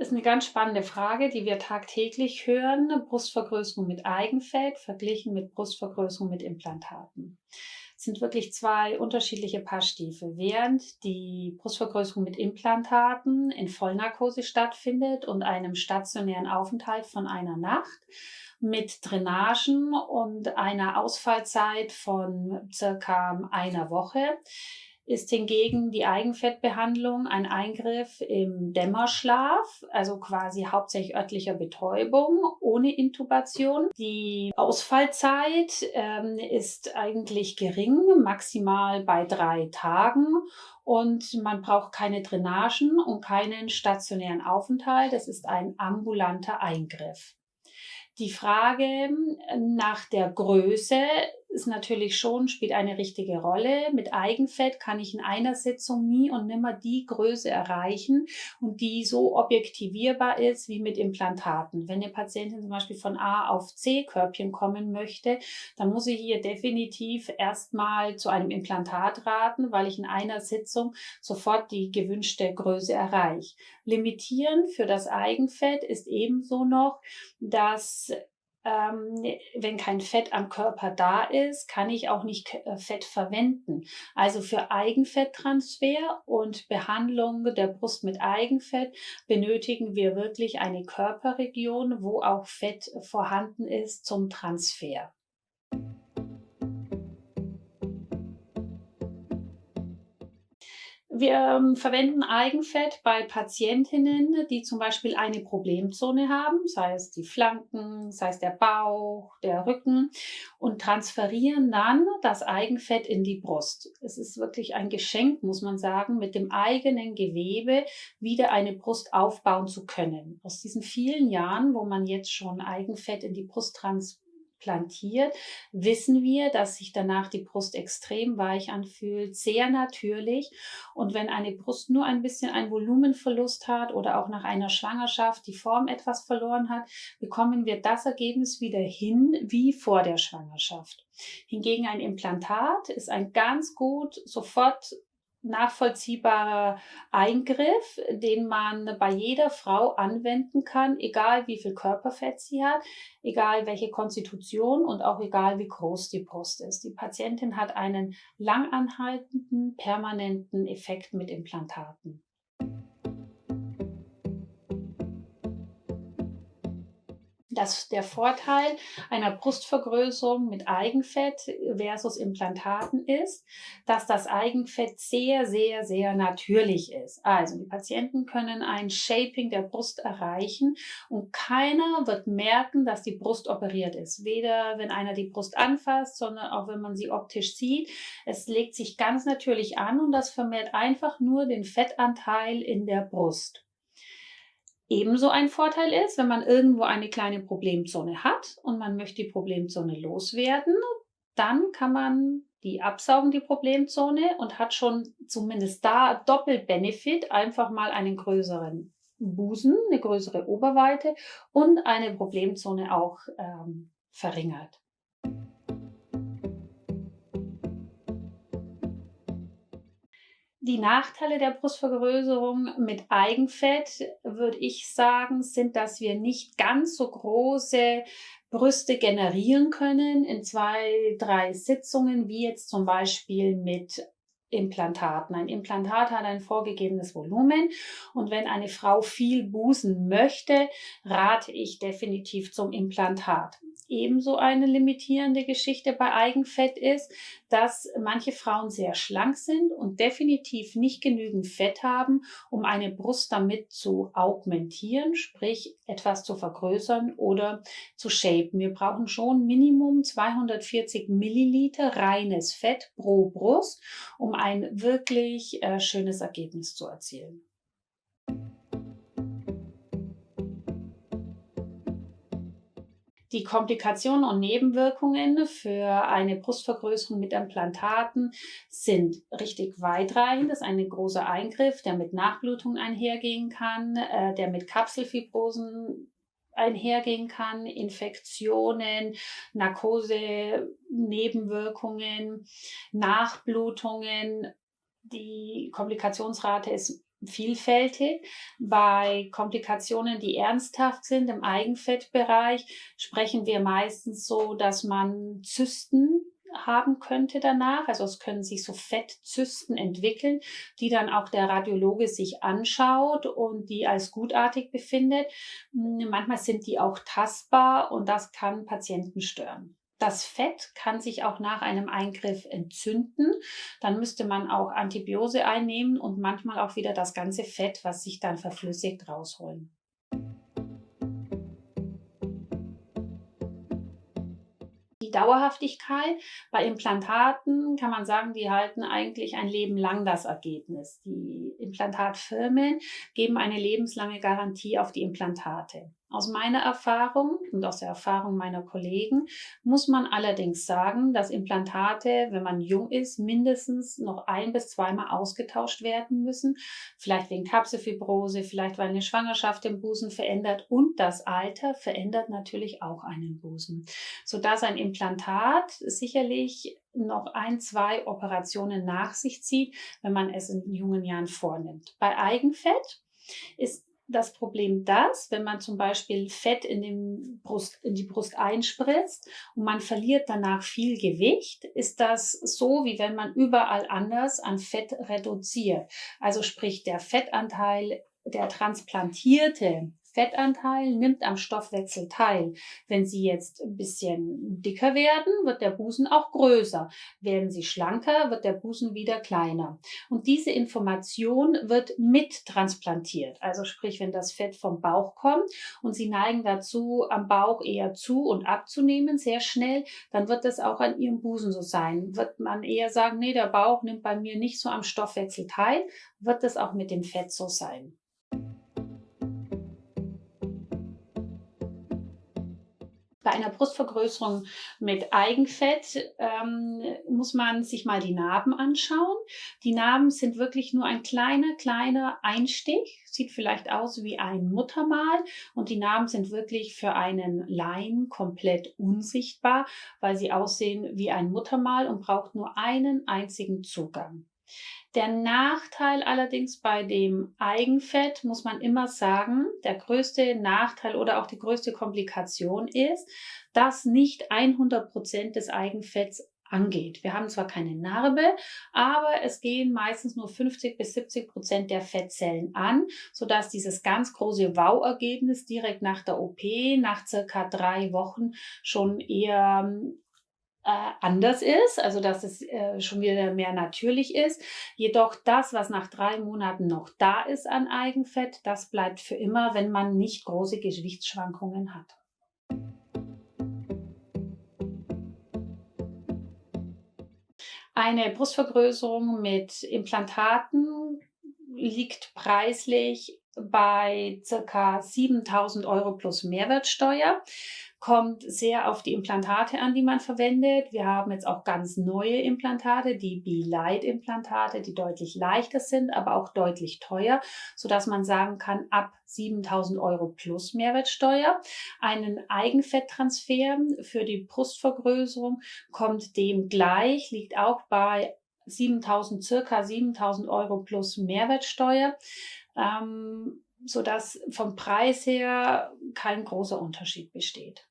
ist eine ganz spannende Frage, die wir tagtäglich hören. Brustvergrößerung mit Eigenfett verglichen mit Brustvergrößerung mit Implantaten. Es sind wirklich 2 unterschiedliche Paar Stiefel. Während die Brustvergrößerung mit Implantaten in Vollnarkose stattfindet und einem stationären Aufenthalt von einer Nacht mit Drainagen und einer Ausfallzeit von circa einer Woche, ist hingegen die Eigenfettbehandlung ein Eingriff im Dämmerschlaf, also quasi hauptsächlich örtlicher Betäubung ohne Intubation. Die Ausfallzeit ist eigentlich gering, maximal bei 3 Tagen, und man braucht keine Drainagen und keinen stationären Aufenthalt. Das ist ein ambulanter Eingriff. Die Frage nach der Größe ist natürlich schon, spielt eine richtige Rolle. Mit Eigenfett kann ich in einer Sitzung nie und nimmer die Größe erreichen und die so objektivierbar ist wie mit Implantaten. Wenn eine Patientin zum Beispiel von A auf C-Körbchen kommen möchte, dann muss ich hier definitiv erstmal zu einem Implantat raten, weil ich in einer Sitzung sofort die gewünschte Größe erreiche. Limitierend für das Eigenfett ist ebenso noch, dass wenn kein Fett am Körper da ist, kann ich auch nicht Fett verwenden. Also für Eigenfetttransfer und Behandlung der Brust mit Eigenfett benötigen wir wirklich eine Körperregion, wo auch Fett vorhanden ist zum Transfer. Wir verwenden Eigenfett bei Patientinnen, die zum Beispiel eine Problemzone haben, sei es die Flanken, sei es der Bauch, der Rücken, und transferieren dann das Eigenfett in die Brust. Es ist wirklich ein Geschenk, muss man sagen, mit dem eigenen Gewebe wieder eine Brust aufbauen zu können. Aus diesen vielen Jahren, wo man jetzt schon Eigenfett in die Brust transplantiert, wissen wir, dass sich danach die Brust extrem weich anfühlt, sehr natürlich. Und wenn eine Brust nur ein bisschen einen Volumenverlust hat oder auch nach einer Schwangerschaft die Form etwas verloren hat, bekommen wir das Ergebnis wieder hin wie vor der Schwangerschaft. Hingegen ein Implantat ist ein ganz gut sofort nachvollziehbarer Eingriff, den man bei jeder Frau anwenden kann, egal wie viel Körperfett sie hat, egal welche Konstitution und auch egal wie groß die Brust ist. Die Patientin hat einen langanhaltenden, permanenten Effekt mit Implantaten. Der Vorteil einer Brustvergrößerung mit Eigenfett versus Implantaten ist, dass das Eigenfett sehr, sehr, sehr natürlich ist. Also die Patienten können ein Shaping der Brust erreichen und keiner wird merken, dass die Brust operiert ist. Weder wenn einer die Brust anfasst, sondern auch wenn man sie optisch sieht. Es legt sich ganz natürlich an und das vermehrt einfach nur den Fettanteil in der Brust. Ebenso ein Vorteil ist, wenn man irgendwo eine kleine Problemzone hat und man möchte die Problemzone loswerden, dann kann man die absaugen, die Problemzone, und hat schon zumindest da Doppel-Benefit, einfach mal einen größeren Busen, eine größere Oberweite und eine Problemzone auch verringert. Die Nachteile der Brustvergrößerung mit Eigenfett, würde ich sagen, sind, dass wir nicht ganz so große Brüste generieren können in 2, 3 Sitzungen, wie jetzt zum Beispiel mit Implantaten. Ein Implantat hat ein vorgegebenes Volumen und wenn eine Frau viel busen möchte, rate ich definitiv zum Implantat. Ebenso eine limitierende Geschichte bei Eigenfett ist, dass manche Frauen sehr schlank sind und definitiv nicht genügend Fett haben, um eine Brust damit zu augmentieren, sprich etwas zu vergrößern oder zu shapen. Wir brauchen schon Minimum 240 Milliliter reines Fett pro Brust, um ein wirklich schönes Ergebnis zu erzielen. Die Komplikationen und Nebenwirkungen für eine Brustvergrößerung mit Implantaten sind richtig weitreichend. Das ist ein großer Eingriff, der mit Nachblutung einhergehen kann, der mit Kapselfibrosen einhergehen kann, Infektionen, Narkose, Nebenwirkungen, Nachblutungen. Die Komplikationsrate ist vielfältig. Bei Komplikationen, die ernsthaft sind im Eigenfettbereich, sprechen wir meistens so, dass man Zysten haben könnte danach. Also es können sich so Fettzysten entwickeln, die dann auch der Radiologe sich anschaut und die als gutartig befindet. Manchmal sind die auch tastbar und das kann Patienten stören. Das Fett kann sich auch nach einem Eingriff entzünden. Dann müsste man auch Antibiose einnehmen und manchmal auch wieder das ganze Fett, was sich dann verflüssigt, rausholen. Die Dauerhaftigkeit bei Implantaten kann man sagen, die halten eigentlich ein Leben lang das Ergebnis. Die Implantatfirmen geben eine lebenslange Garantie auf die Implantate. Aus meiner Erfahrung und aus der Erfahrung meiner Kollegen muss man allerdings sagen, dass Implantate, wenn man jung ist, mindestens noch 1 bis 2-mal ausgetauscht werden müssen. Vielleicht wegen Kapselfibrose, vielleicht weil eine Schwangerschaft den Busen verändert und das Alter verändert natürlich auch einen Busen, sodass ein Implantat sicherlich noch 1, 2 Operationen nach sich zieht, wenn man es in jungen Jahren vornimmt. Bei Eigenfett ist das Problem das, wenn man zum Beispiel Fett in die Brust einspritzt und man verliert danach viel Gewicht, ist das so, wie wenn man überall anders an Fett reduziert. Also sprich, der Fettanteil, der transplantierte Fettanteil nimmt am Stoffwechsel teil. Wenn Sie jetzt ein bisschen dicker werden, wird der Busen auch größer. Werden Sie schlanker, wird der Busen wieder kleiner. Und diese Information wird mittransplantiert. Also sprich, wenn das Fett vom Bauch kommt und Sie neigen dazu, am Bauch eher zu- und abzunehmen, sehr schnell, dann wird das auch an Ihrem Busen so sein. Wird man eher sagen, nee, der Bauch nimmt bei mir nicht so am Stoffwechsel teil, wird das auch mit dem Fett so sein. Bei einer Brustvergrößerung mit Eigenfett muss man sich mal die Narben anschauen. Die Narben sind wirklich nur ein kleiner Einstich, sieht vielleicht aus wie ein Muttermal und die Narben sind wirklich für einen Laien komplett unsichtbar, weil sie aussehen wie ein Muttermal und braucht nur einen einzigen Zugang. Der Nachteil allerdings bei dem Eigenfett, muss man immer sagen, der größte Nachteil oder auch die größte Komplikation ist, dass nicht 100% des Eigenfetts angeht. Wir haben zwar keine Narbe, aber es gehen meistens nur 50 bis 70% der Fettzellen an, sodass dieses ganz große Wow-Ergebnis direkt nach der OP, nach circa 3 Wochen schon eher anders ist, also dass es schon wieder mehr natürlich ist. Jedoch das, was nach 3 Monaten noch da ist an Eigenfett, das bleibt für immer, wenn man nicht große Gewichtsschwankungen hat. Eine Brustvergrößerung mit Implantaten liegt preislich bei ca. 7.000 € plus Mehrwertsteuer. Kommt sehr auf die Implantate an, die man verwendet. Wir haben jetzt auch ganz neue Implantate, die Be-Light-Implantate, die deutlich leichter sind, aber auch deutlich teuer, sodass man sagen kann, ab 7.000 € plus Mehrwertsteuer. Einen Eigenfetttransfer für die Brustvergrößerung kommt dem gleich, liegt auch bei circa 7.000 € plus Mehrwertsteuer, sodass vom Preis her kein großer Unterschied besteht.